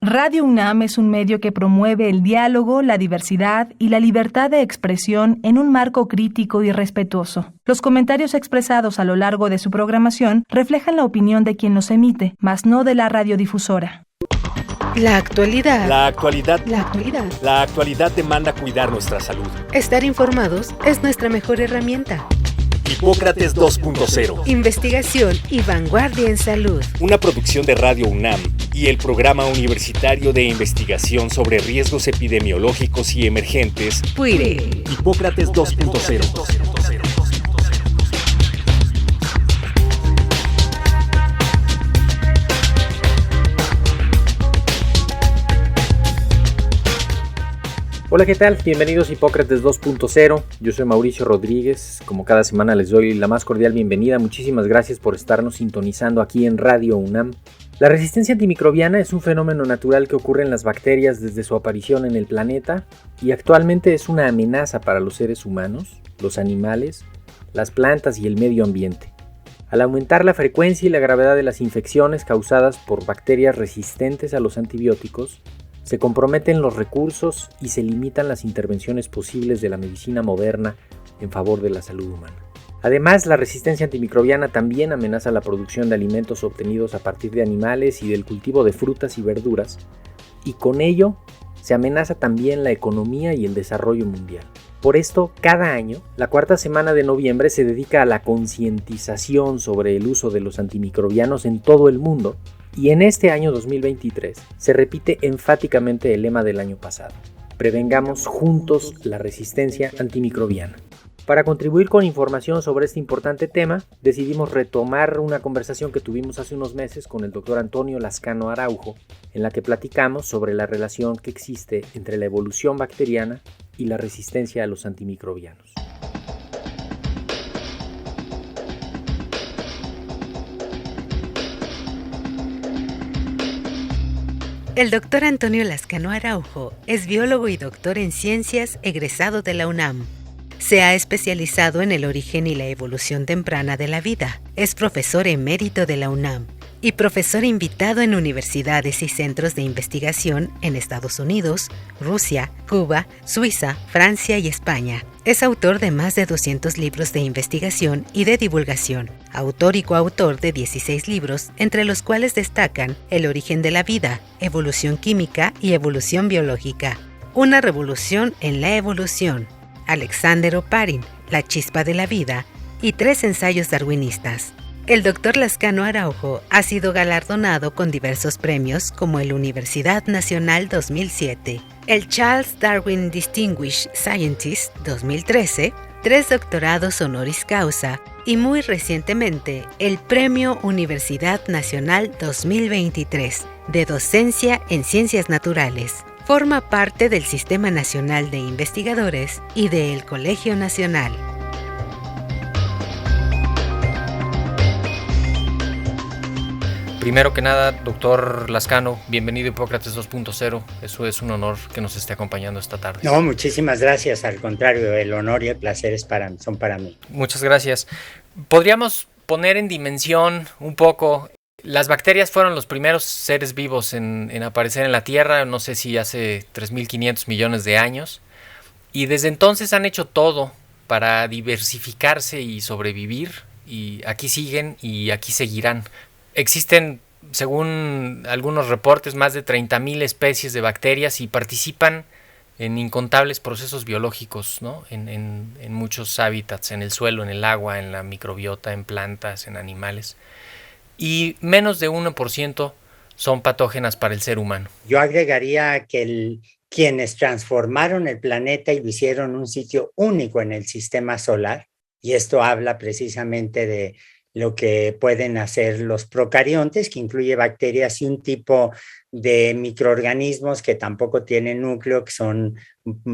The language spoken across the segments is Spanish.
Radio UNAM es un medio que promueve el diálogo, la diversidad y la libertad de expresión en un marco crítico y respetuoso. Los comentarios expresados a lo largo de su programación reflejan la opinión de quien los emite, mas no de la radiodifusora. La actualidad. La actualidad. La actualidad. La actualidad demanda cuidar nuestra salud. Estar informados es nuestra mejor herramienta. Hipócrates 2.0. Investigación y vanguardia en salud. Una producción de Radio UNAM y el Programa Universitario de Investigación sobre Riesgos Epidemiológicos y Emergentes. PUIRE. Hipócrates 2.0. Hola, ¿qué tal? Bienvenidos a Hipócrates 2.0. Yo soy Mauricio Rodríguez. Como cada semana les doy la más cordial bienvenida. Muchísimas gracias por estarnos sintonizando aquí en Radio UNAM. La resistencia antimicrobiana es un fenómeno natural que ocurre en las bacterias desde su aparición en el planeta y actualmente es una amenaza para los seres humanos, los animales, las plantas y el medio ambiente. Al aumentar la frecuencia y la gravedad de las infecciones causadas por bacterias resistentes a los antibióticos, se comprometen los recursos y se limitan las intervenciones posibles de la medicina moderna en favor de la salud humana. Además, la resistencia antimicrobiana también amenaza la producción de alimentos obtenidos a partir de animales y del cultivo de frutas y verduras, y con ello se amenaza también la economía y el desarrollo mundial. Por esto, cada año, la cuarta semana de noviembre se dedica a la concientización sobre el uso de los antimicrobianos en todo el mundo, y en este año 2023 se repite enfáticamente el lema del año pasado: prevengamos juntos la resistencia antimicrobiana. Para contribuir con información sobre este importante tema, decidimos retomar una conversación que tuvimos hace unos meses con el doctor Antonio Lascano Araujo, en la que platicamos sobre la relación que existe entre la evolución bacteriana y la resistencia a los antimicrobianos. El doctor Antonio Lascano Araujo es biólogo y doctor en ciencias egresado de la UNAM. Se ha especializado en el origen y la evolución temprana de la vida. Es profesor emérito de la UNAM y profesor invitado en universidades y centros de investigación en Estados Unidos, Rusia, Cuba, Suiza, Francia y España. Es autor de más de 200 libros de investigación y de divulgación. Autor y coautor de 16 libros, entre los cuales destacan El origen de la vida, Evolución química y evolución biológica. Una revolución en la evolución. Alexander Oparin, La chispa de la vida y 3 ensayos darwinistas. El Dr. Lascano Araujo ha sido galardonado con diversos premios como el Universidad Nacional 2007, el Charles Darwin Distinguished Scientist 2013, 3 doctorados honoris causa y muy recientemente el Premio Universidad Nacional 2023 de Docencia en Ciencias Naturales. Forma parte del Sistema Nacional de Investigadores y del Colegio Nacional. Primero que nada, doctor Lascano, bienvenido a Hipócrates 2.0. Eso es un honor que nos esté acompañando esta tarde. No, muchísimas gracias. Al contrario, el honor y el placer son para mí. Muchas gracias. ¿Podríamos poner en dimensión un poco? Las bacterias fueron los primeros seres vivos en aparecer en la Tierra, no sé si hace 3.500 millones de años. Y desde entonces han hecho todo para diversificarse y sobrevivir. Y aquí siguen y aquí seguirán. Existen, según algunos reportes, más de 30.000 especies de bacterias y participan en incontables procesos biológicos, ¿no? En muchos hábitats, en el suelo, en el agua, en la microbiota, en plantas, en animales. Y menos de 1% son patógenas para el ser humano. Yo agregaría que quienes transformaron el planeta y lo hicieron un sitio único en el sistema solar, y esto habla precisamente de lo que pueden hacer los procariontes, que incluye bacterias y un tipo de microorganismos que tampoco tienen núcleo, que son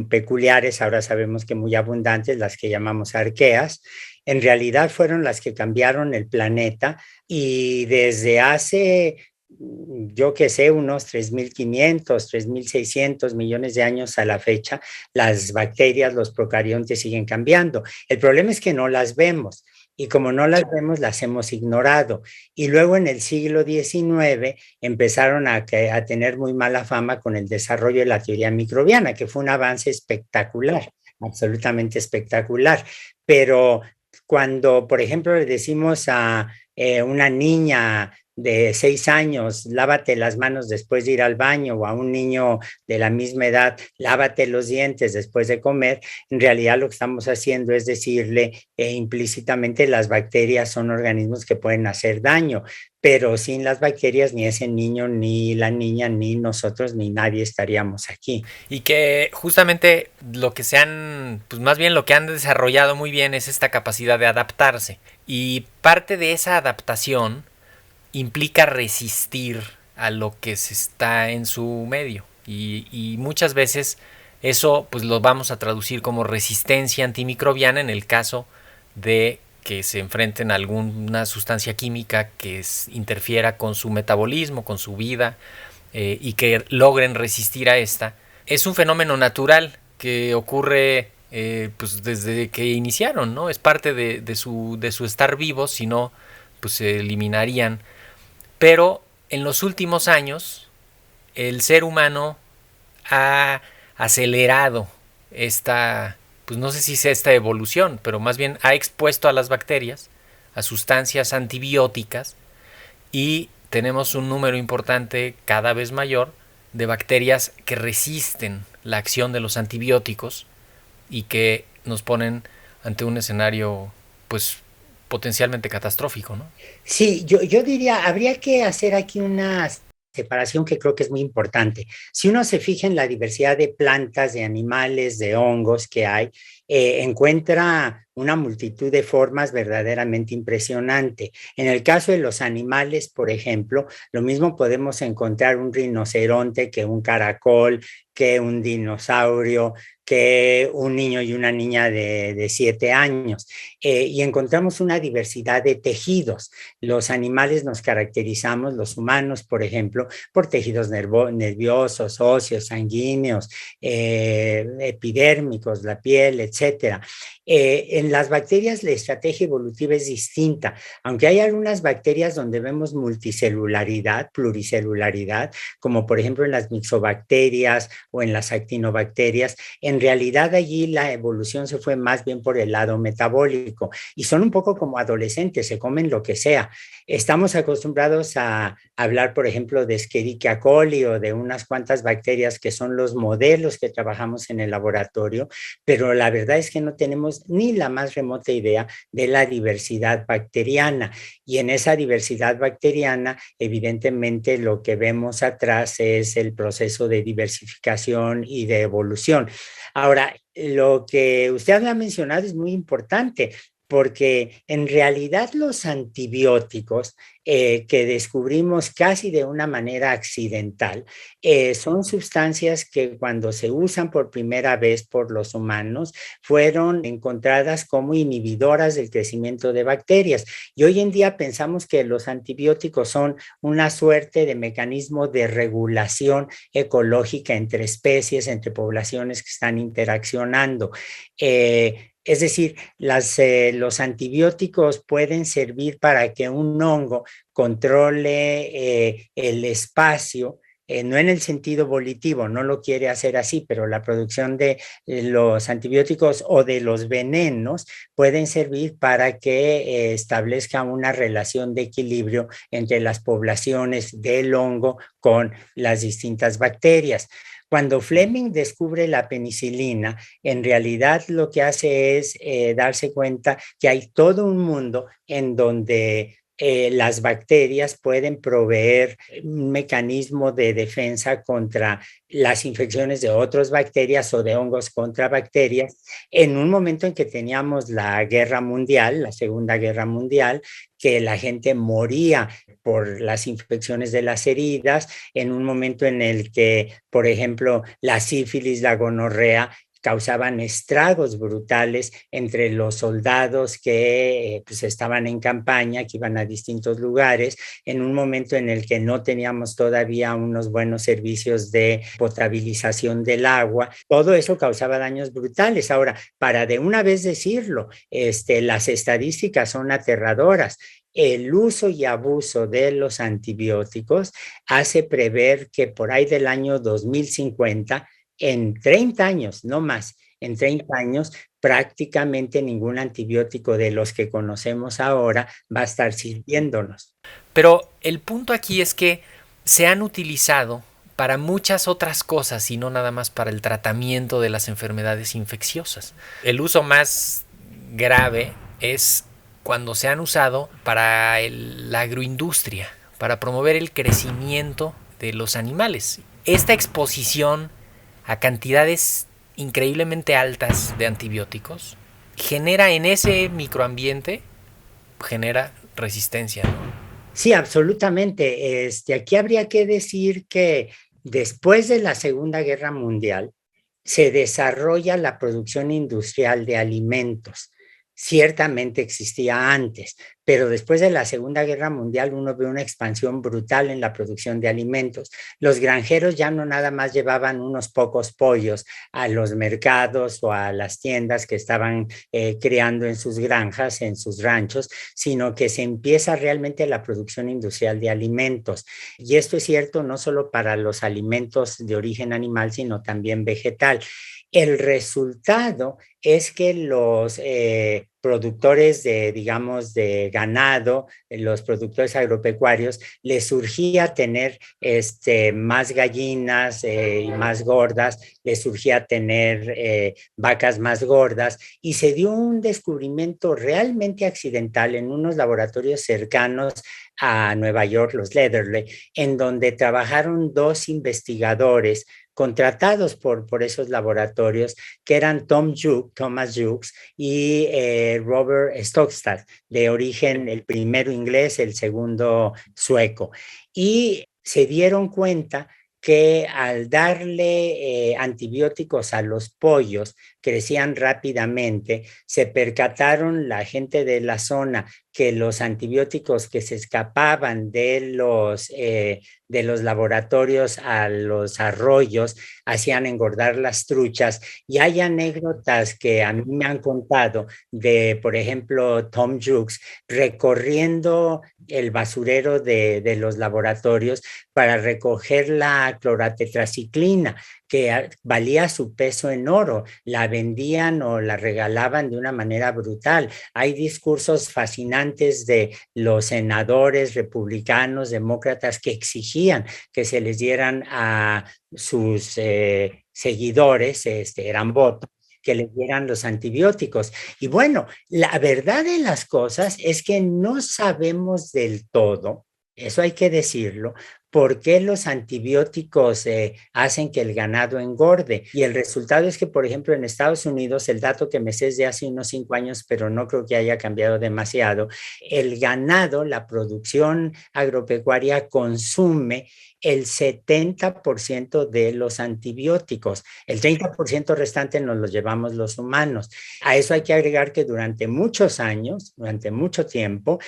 peculiares, ahora sabemos que muy abundantes, las que llamamos arqueas. En realidad fueron las que cambiaron el planeta y desde hace, yo que sé, unos 3.500, 3.600 millones de años a la fecha, las bacterias, los procariontes siguen cambiando. El problema es que no las vemos. y como no las vemos, las hemos ignorado. Y luego en el siglo XIX empezaron a tener muy mala fama con el desarrollo de la teoría microbiana, que fue un avance espectacular, absolutamente espectacular. Pero cuando, por ejemplo, le decimos a una niña de 6 años, lávate las manos después de ir al baño, o a un niño de la misma edad, lávate los dientes después de comer, en realidad lo que estamos haciendo es decirle implícitamente las bacterias son organismos que pueden hacer daño, pero sin las bacterias ni ese niño, ni la niña, ni nosotros, ni nadie estaríamos aquí. Y que justamente lo que pues más bien lo que han desarrollado muy bien es esta capacidad de adaptarse. Y parte de esa adaptación implica resistir a lo que se está en su medio. Y muchas veces eso pues lo vamos a traducir como resistencia antimicrobiana en el caso de que se enfrenten a alguna sustancia química que interfiera con su metabolismo, con su vida, y que logren resistir a esta. Es un fenómeno natural que ocurre pues desde que iniciaron, ¿no? Es parte de su estar vivos, si no, pues se eliminarían. Pero en los últimos años, el ser humano ha acelerado pues no sé si es esta evolución, pero más bien ha expuesto a las bacterias a sustancias antibióticas y tenemos un número importante, cada vez mayor, de bacterias que resisten la acción de los antibióticos y que nos ponen ante un escenario pues potencialmente catastrófico, ¿no? Sí, yo diría, habría que hacer aquí una separación que creo que es muy importante. Si uno se fija en la diversidad de plantas, de animales, de hongos que hay, encuentra una multitud de formas verdaderamente impresionante. En el caso de los animales, por ejemplo, lo mismo podemos encontrar un rinoceronte que un caracol, que un dinosaurio, que un niño y una niña de 7 años. Y encontramos una diversidad de tejidos. Los animales nos caracterizamos, los humanos, por ejemplo, por tejidos nerviosos, óseos, sanguíneos, epidérmicos, la piel, etcétera. En las bacterias la estrategia evolutiva es distinta, aunque hay algunas bacterias donde vemos multicelularidad, pluricelularidad, como por ejemplo en las mixobacterias o en las actinobacterias, en realidad allí la evolución se fue más bien por el lado metabólico y son un poco como adolescentes, se comen lo que sea. Estamos acostumbrados a hablar, por ejemplo, de Escherichia coli o de unas cuantas bacterias que son los modelos que trabajamos en el laboratorio, pero la verdad es que no tenemos ni la más remota idea de la diversidad bacteriana. Y en esa diversidad bacteriana, evidentemente, lo que vemos atrás es el proceso de diversificación y de evolución. Ahora, lo que usted ha mencionado es muy importante, porque en realidad los antibióticos que descubrimos casi de una manera accidental son sustancias que cuando se usan por primera vez por los humanos fueron encontradas como inhibidoras del crecimiento de bacterias. Y hoy en día pensamos que los antibióticos son una suerte de mecanismo de regulación ecológica entre especies, entre poblaciones que están interaccionando. Es decir, los antibióticos pueden servir para que un hongo controle el espacio, no en el sentido volitivo, no lo quiere hacer así, pero la producción de los antibióticos o de los venenos pueden servir para que establezca una relación de equilibrio entre las poblaciones del hongo con las distintas bacterias. Cuando Fleming descubre la penicilina, en realidad lo que hace es darse cuenta que hay todo un mundo en donde las bacterias pueden proveer un mecanismo de defensa contra las infecciones de otras bacterias o de hongos contra bacterias. En un momento en que teníamos la guerra mundial, la Segunda Guerra Mundial, que la gente moría por las infecciones de las heridas, en un momento en el que, por ejemplo, la sífilis, la gonorrea, causaban estragos brutales entre los soldados que pues estaban en campaña, que iban a distintos lugares, en un momento en el que no teníamos todavía unos buenos servicios de potabilización del agua. Todo eso causaba daños brutales. Ahora, para de una vez decirlo, las estadísticas son aterradoras. El uso y abuso de los antibióticos hace prever que por ahí del año 2050, en 30 años, no más, en 30 años, prácticamente ningún antibiótico de los que conocemos ahora va a estar sirviéndonos. Pero el punto aquí es que se han utilizado para muchas otras cosas y no nada más para el tratamiento de las enfermedades infecciosas. El uso más grave es cuando se han usado para la agroindustria, para promover el crecimiento de los animales. Esta exposición a cantidades increíblemente altas de antibióticos genera en ese microambiente, genera resistencia, ¿no? Sí, absolutamente. Aquí habría que decir que después de la Segunda Guerra Mundial se desarrolla la producción industrial de alimentos. Ciertamente existía antes, pero después de la Segunda Guerra Mundial uno ve una expansión brutal en la producción de alimentos. Los granjeros ya no nada más llevaban unos pocos pollos a los mercados o a las tiendas que estaban creando en sus granjas, en sus ranchos, sino que se empieza realmente la producción industrial de alimentos. Y esto es cierto no solo para los alimentos de origen animal, sino también vegetal. El resultado es que los productores digamos, de ganado, los productores agropecuarios, les surgía tener más gallinas y más gordas, les surgía tener vacas más gordas, y se dio un descubrimiento realmente accidental en unos laboratorios cercanos a Nueva York, los Leatherley, en donde trabajaron dos investigadores contratados por esos laboratorios, que eran Thomas Jukes y Robert Stockstad, de origen, el primero inglés, el segundo sueco. Y se dieron cuenta que al darle antibióticos a los pollos crecían rápidamente. Se percataron la gente de la zona que los antibióticos que se escapaban de los laboratorios a los arroyos hacían engordar las truchas. Y hay anécdotas que a mí me han contado de, por ejemplo, Tom Jukes recorriendo el basurero de los laboratorios para recoger la cloratetraciclina, que valía su peso en oro, la vendían o la regalaban de una manera brutal. Hay discursos fascinantes de los senadores republicanos, demócratas, que exigían que se les dieran a sus seguidores, eran votos, que les dieran los antibióticos. Y bueno, la verdad de las cosas es que no sabemos del todo, eso hay que decirlo, por qué los antibióticos hacen que el ganado engorde. Y el resultado es que, por ejemplo, en Estados Unidos, el dato que me sé es de hace unos 5 años, pero no creo que haya cambiado demasiado, el ganado, la producción agropecuaria consume el 70% de los antibióticos. El 30% restante nos los llevamos los humanos. A eso hay que agregar que durante muchos años, durante mucho tiempo,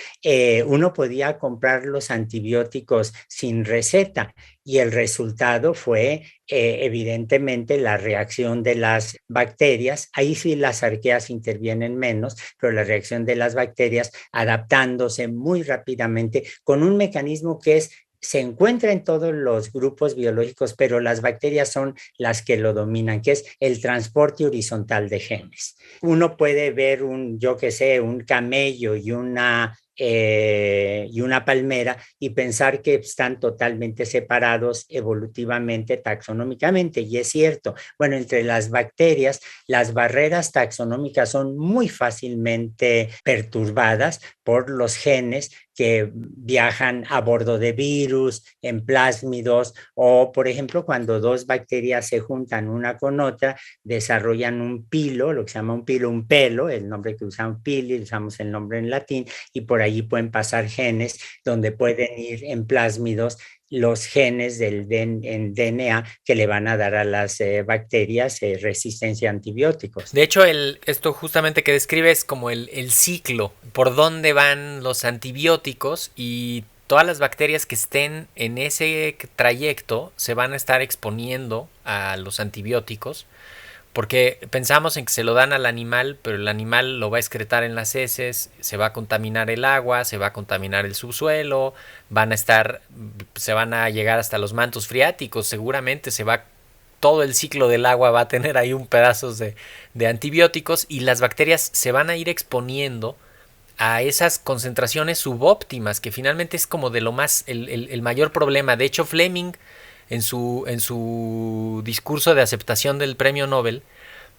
uno podía comprar los antibióticos sin receta, y el resultado fue evidentemente la reacción de las bacterias. Ahí sí las arqueas intervienen menos, pero la reacción de las bacterias adaptándose muy rápidamente con un mecanismo que se encuentra en todos los grupos biológicos, pero las bacterias son las que lo dominan, que es el transporte horizontal de genes. Uno puede ver un camello y una palmera y pensar que están totalmente separados evolutivamente, taxonómicamente, y es cierto. Bueno, entre las bacterias, las barreras taxonómicas son muy fácilmente perturbadas por los genes que viajan a bordo de virus, en plásmidos, o por ejemplo cuando dos bacterias se juntan una con otra, desarrollan un pilo, lo que se llama un pilo, un pelo, el nombre que usamos pili, usamos el nombre en latín, y por allí pueden pasar genes donde pueden ir en plásmidos los genes en DNA que le van a dar a las bacterias resistencia a antibióticos. De hecho, esto justamente que describe es como el ciclo, por dónde van los antibióticos, y todas las bacterias que estén en ese trayecto se van a estar exponiendo a los antibióticos, porque pensamos en que se lo dan al animal, pero el animal lo va a excretar en las heces, se va a contaminar el agua, se va a contaminar el subsuelo, se van a llegar hasta los mantos freáticos, seguramente todo el ciclo del agua va a tener ahí un pedazo de antibióticos, y las bacterias se van a ir exponiendo a esas concentraciones subóptimas, que finalmente es como de lo más, el mayor problema. De hecho, Fleming, en su discurso de aceptación del premio Nobel,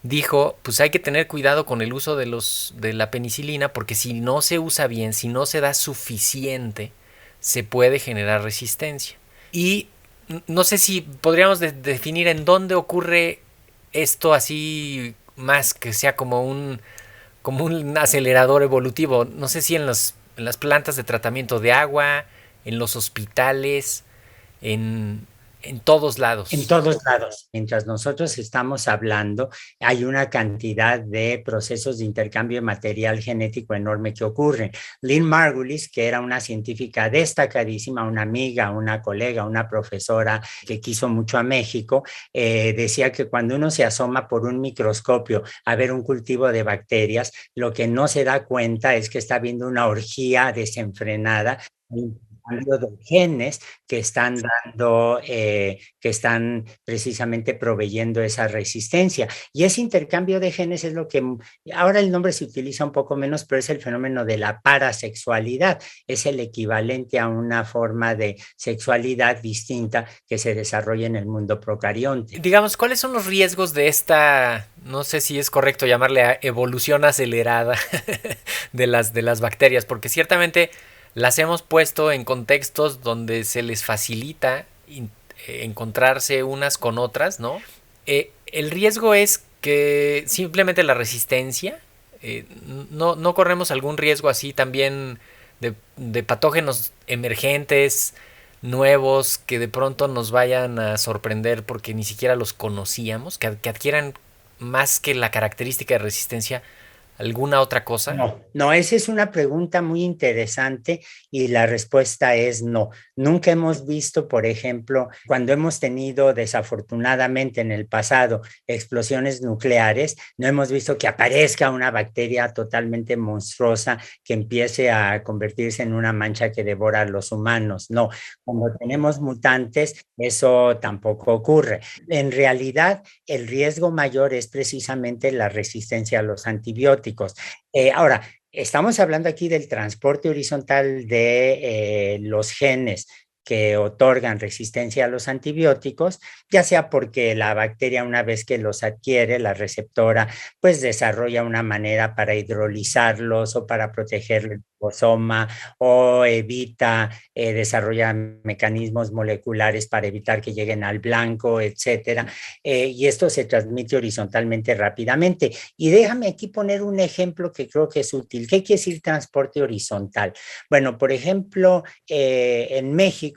dijo, pues hay que tener cuidado con el uso de la penicilina, porque si no se usa bien, si no se da suficiente, se puede generar resistencia. Y no sé si podríamos definir en dónde ocurre esto, así más que sea como un acelerador evolutivo. No sé si en las plantas de tratamiento de agua, en los hospitales, en todos lados. En todos lados. Mientras nosotros estamos hablando, hay una cantidad de procesos de intercambio de material genético enorme que ocurren. Lynn Margulis, que era una científica destacadísima, una amiga, una colega, una profesora que quiso mucho a México, decía que cuando uno se asoma por un microscopio a ver un cultivo de bacterias, lo que no se da cuenta es que está viendo una orgía desenfrenada de genes que están que están precisamente proveyendo esa resistencia. Y ese intercambio de genes es lo que ahora el nombre se utiliza un poco menos, pero es el fenómeno de la parasexualidad. Es el equivalente a una forma de sexualidad distinta que se desarrolla en el mundo procarionte. Digamos, ¿cuáles son los riesgos de esta, no sé si es correcto llamarle evolución acelerada de las bacterias? Porque ciertamente las hemos puesto en contextos donde se les facilita encontrarse unas con otras, ¿no? El riesgo es que simplemente la resistencia, no corremos algún riesgo así también de patógenos emergentes, nuevos, que de pronto nos vayan a sorprender porque ni siquiera los conocíamos, que adquieran más que la característica de resistencia ¿alguna otra cosa? No, esa es una pregunta muy interesante y la respuesta es no. Nunca hemos visto, por ejemplo, cuando hemos tenido desafortunadamente en el pasado explosiones nucleares, no hemos visto que aparezca una bacteria totalmente monstruosa que empiece a convertirse en una mancha que devora a los humanos. No, cuando tenemos mutantes, eso tampoco ocurre. En realidad, el riesgo mayor es precisamente la resistencia a los antibióticos. Ahora, estamos hablando aquí del transporte horizontal de los genes que otorgan resistencia a los antibióticos, ya sea porque la bacteria una vez que los adquiere, la receptora, pues desarrolla una manera para hidrolizarlos o para proteger el ribosoma o evita, desarrolla mecanismos moleculares para evitar que lleguen al blanco, etcétera. Y esto se transmite horizontalmente rápidamente. Y déjame aquí poner un ejemplo que creo que es útil. ¿Qué quiere decir transporte horizontal? Bueno, por ejemplo, en México,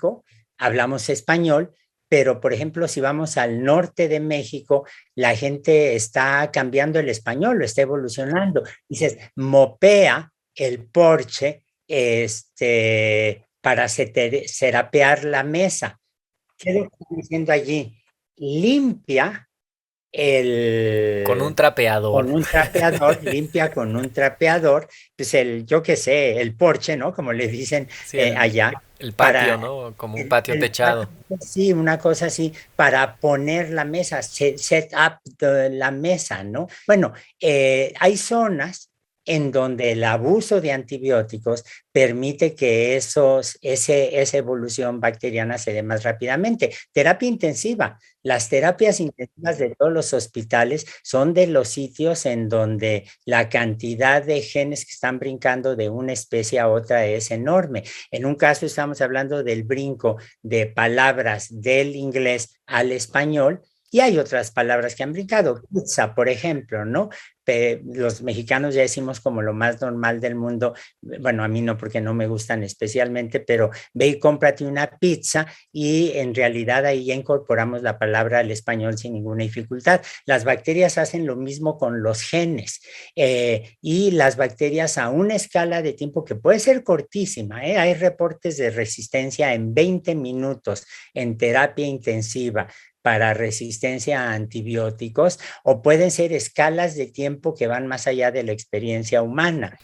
hablamos español, pero por ejemplo, si vamos al norte de México, la gente está cambiando el español, lo está evolucionando. Dices, mopea el porche para serapear la mesa. ¿Qué le estoy diciendo allí? Limpia con un trapeador. Con un trapeador, limpia con un trapeador, pues yo qué sé, el porche, ¿no? Como le dicen sí, allá. El patio, ¿no? Como un patio techado. Sí, una cosa así, para poner la mesa, set up la mesa, ¿no? Bueno, hay zonas en donde el abuso de antibióticos permite que esa evolución bacteriana se dé más rápidamente. Terapia intensiva. Las terapias intensivas de todos los hospitales son de los sitios en donde la cantidad de genes que están brincando de una especie a otra es enorme. En un caso estamos hablando del brinco de palabras del inglés al español, Y hay otras palabras que han brincado, pizza, por ejemplo, ¿no? Los mexicanos ya decimos como lo más normal del mundo, bueno, a mí no porque no me gustan especialmente, pero ve y cómprate una pizza y en realidad ahí ya incorporamos la palabra al español sin ninguna dificultad. Las bacterias hacen lo mismo con los genes y las bacterias a una escala de tiempo que puede ser cortísima, hay reportes de resistencia en 20 minutos en terapia intensiva para resistencia a antibióticos, o pueden ser escalas de tiempo que van más allá de la experiencia humana.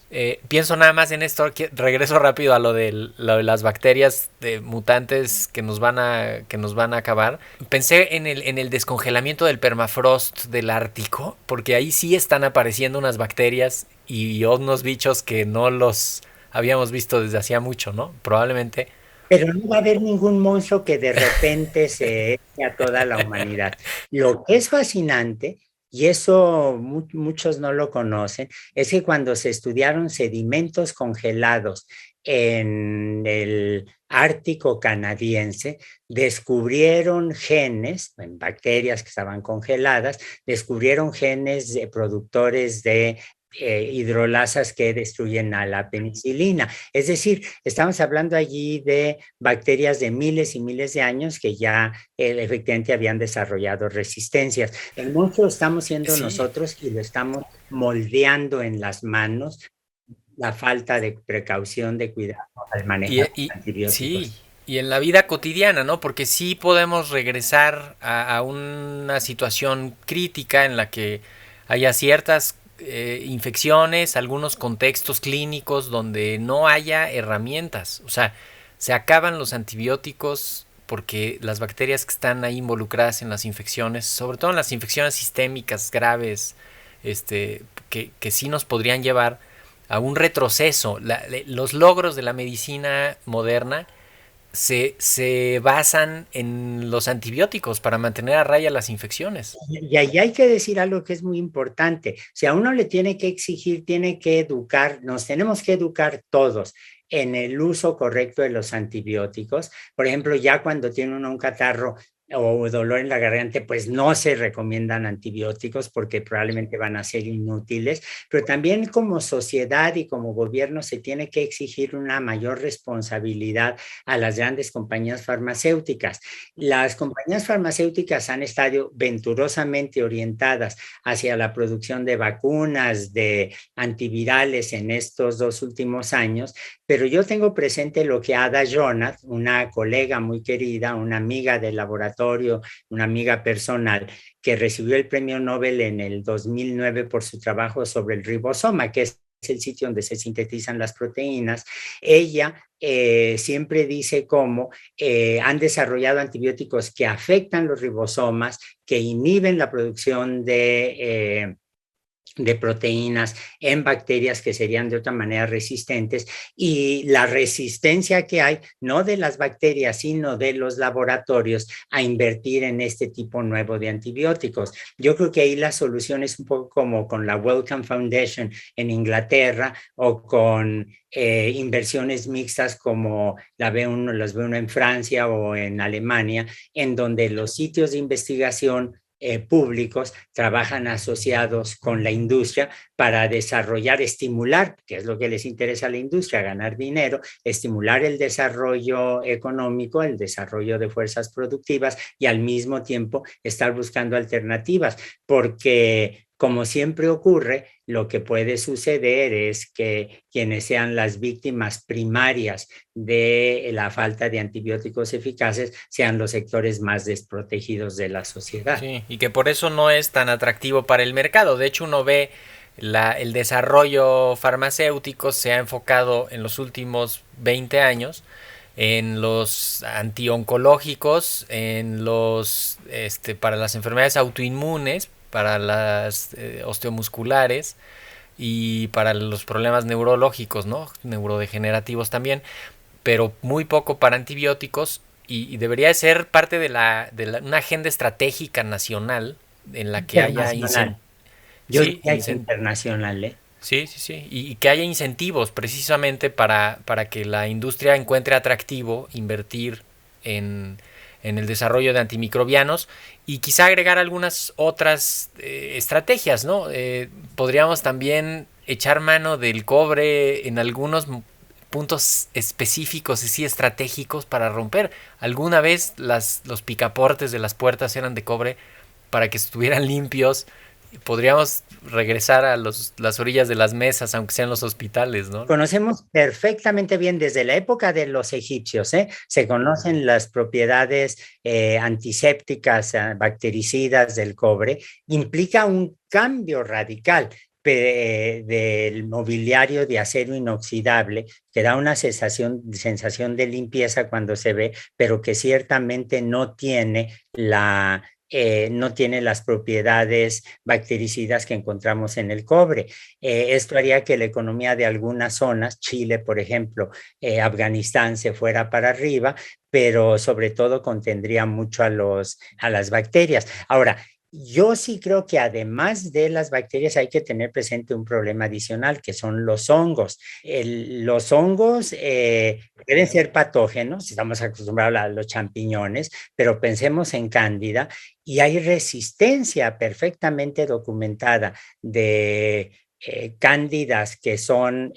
Pienso nada más en esto, regreso rápido a lo de las bacterias mutantes que nos van a acabar. Pensé en el descongelamiento del permafrost del Ártico, porque ahí sí están apareciendo unas bacterias y unos bichos que no los habíamos visto desde hacía mucho, ¿no? Probablemente. Pero no va a haber ningún monstruo que de repente se eche a toda la humanidad. Lo que es fascinante, y eso muchos no lo conocen, es que cuando se estudiaron sedimentos congelados en el Ártico canadiense, descubrieron genes, en bacterias que estaban congeladas, descubrieron genes de productores de hidrolasas que destruyen a la penicilina. Es decir, estamos hablando allí de bacterias de miles y miles de años que ya efectivamente habían desarrollado resistencias. El monstruo lo estamos siendo nosotros y lo estamos moldeando en las manos, la falta de precaución, de cuidado al manejo de antibióticos. Sí, y en la vida cotidiana, ¿no? Porque sí podemos regresar a una situación crítica en la que haya ciertas infecciones, algunos contextos clínicos donde no haya herramientas. O sea, se acaban los antibióticos porque las bacterias que están ahí involucradas en las infecciones, sobre todo en las infecciones sistémicas graves, que sí nos podrían llevar a un retroceso. Los logros de la medicina moderna se basan en los antibióticos para mantener a raya las infecciones. Y ahí hay que decir algo que es muy importante. Si a uno le tiene que exigir, tiene que educar, nos tenemos que educar todos en el uso correcto de los antibióticos. Por ejemplo, ya cuando tiene uno un catarro o dolor en la garganta, pues no se recomiendan antibióticos porque probablemente van a ser inútiles, pero también como sociedad y como gobierno se tiene que exigir una mayor responsabilidad a las grandes compañías farmacéuticas. Las compañías farmacéuticas han estado venturosamente orientadas hacia la producción de vacunas, de antivirales en estos 2 últimos años, pero yo tengo presente lo que Ada Jonath, una colega muy querida, una amiga del laboratorio, una amiga personal, que recibió el premio Nobel en el 2009 por su trabajo sobre el ribosoma, que es el sitio donde se sintetizan las proteínas. Ella siempre dice cómo han desarrollado antibióticos que afectan los ribosomas, que inhiben la producción de proteínas en bacterias que serían de otra manera resistentes, y la resistencia que hay, no de las bacterias, sino de los laboratorios a invertir en este tipo nuevo de antibióticos. Yo creo que ahí la solución es un poco como con la Wellcome Foundation en Inglaterra o con inversiones mixtas como las ve uno en Francia o en Alemania, en donde los sitios de investigación públicos trabajan asociados con la industria para desarrollar, estimular, que es lo que les interesa a la industria, ganar dinero, estimular el desarrollo económico, el desarrollo de fuerzas productivas y al mismo tiempo estar buscando alternativas, porque como siempre ocurre, lo que puede suceder es que quienes sean las víctimas primarias de la falta de antibióticos eficaces sean los sectores más desprotegidos de la sociedad. Sí, y que por eso no es tan atractivo para el mercado. De hecho, uno ve el desarrollo farmacéutico se ha enfocado en los últimos 20 años en los antioncológicos, en los para las enfermedades autoinmunes, para las osteomusculares y para los problemas neurológicos, ¿no? Neurodegenerativos también, pero muy poco para antibióticos, y debería ser parte de una agenda estratégica nacional en la que haya internacional, ¿eh? Sí, y que haya incentivos precisamente para que la industria encuentre atractivo invertir en en el desarrollo de antimicrobianos y quizá agregar algunas otras estrategias, ¿no? Podríamos también echar mano del cobre en algunos puntos específicos y sí estratégicos para romper. Alguna vez los picaportes de las puertas eran de cobre para que estuvieran limpios. Podríamos regresar a las orillas de las mesas, aunque sean los hospitales, ¿no? Conocemos perfectamente bien desde la época de los egipcios, se conocen las propiedades antisépticas, bactericidas del cobre. Implica un cambio radical del mobiliario de acero inoxidable, que da una sensación de limpieza cuando se ve, pero que ciertamente no tiene las propiedades bactericidas que encontramos en el cobre. Esto haría que la economía de algunas zonas, Chile, por ejemplo, Afganistán, se fuera para arriba, pero sobre todo contendría mucho a las bacterias. Ahora, yo sí creo que además de las bacterias hay que tener presente un problema adicional, que son los hongos. Los hongos pueden ser patógenos, estamos acostumbrados a los champiñones, pero pensemos en Cándida y hay resistencia perfectamente documentada de cándidas que son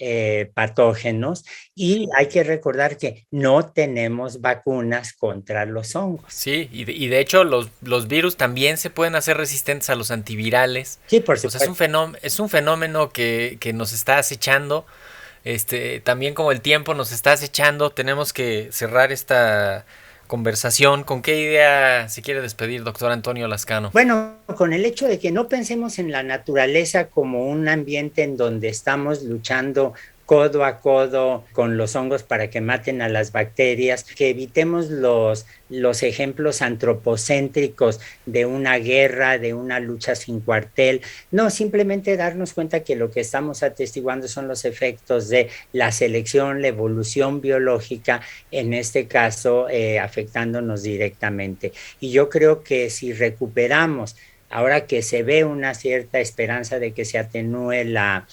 patógenos, y hay que recordar que no tenemos vacunas contra los hongos. Sí, y de hecho los virus también se pueden hacer resistentes a los antivirales. Sí, por supuesto. O sea, es un fenómeno que nos está acechando. También como el tiempo nos está acechando, tenemos que cerrar esta conversación. ¿Con qué idea se quiere despedir, doctor Antonio Lascano? Bueno, con el hecho de que no pensemos en la naturaleza como un ambiente en donde estamos luchando codo a codo con los hongos para que maten a las bacterias, que evitemos los ejemplos antropocéntricos de una guerra, de una lucha sin cuartel. No, simplemente darnos cuenta que lo que estamos atestiguando son los efectos de la selección, la evolución biológica, en este caso afectándonos directamente. Y yo creo que si recuperamos, ahora que se ve una cierta esperanza de que se atenúe la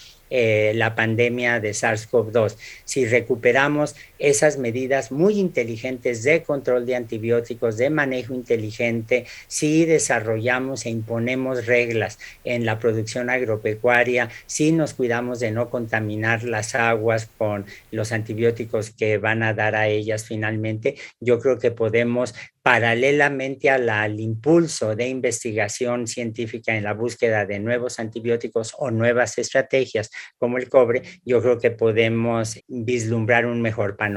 pandemia de SARS-CoV-2, si recuperamos esas medidas muy inteligentes de control de antibióticos, de manejo inteligente, si desarrollamos e imponemos reglas en la producción agropecuaria, si nos cuidamos de no contaminar las aguas con los antibióticos que van a dar a ellas finalmente, yo creo que podemos, paralelamente al impulso de investigación científica en la búsqueda de nuevos antibióticos o nuevas estrategias como el cobre, yo creo que podemos vislumbrar un mejor panorama.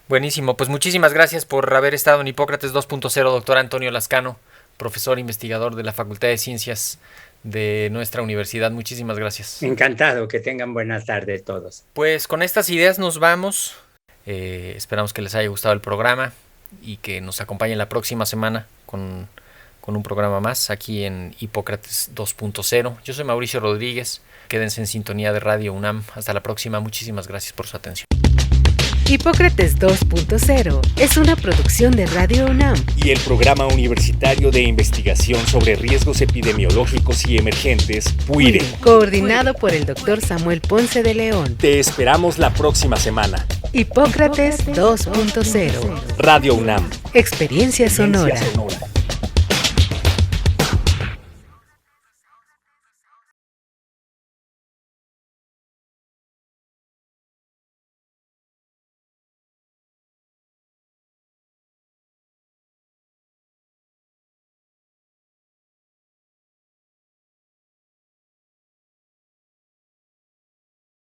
Buenísimo, pues muchísimas gracias por haber estado en Hipócrates 2.0, doctor Antonio Lascano, profesor investigador de la Facultad de Ciencias de nuestra universidad. Muchísimas gracias. Encantado, que tengan buenas tardes todos. Pues con estas ideas nos vamos. Esperamos que les haya gustado el programa y que nos acompañen la próxima semana con un programa más aquí en Hipócrates 2.0. Yo soy Mauricio Rodríguez. Quédense en sintonía de Radio UNAM. Hasta la próxima. Muchísimas gracias por su atención. Hipócrates 2.0 es una producción de Radio UNAM y el Programa Universitario de Investigación sobre Riesgos Epidemiológicos y Emergentes, PUIRE, coordinado por el Dr. Samuel Ponce de León. Te esperamos la próxima semana. Hipócrates 2.0 Radio UNAM. Experiencia sonora.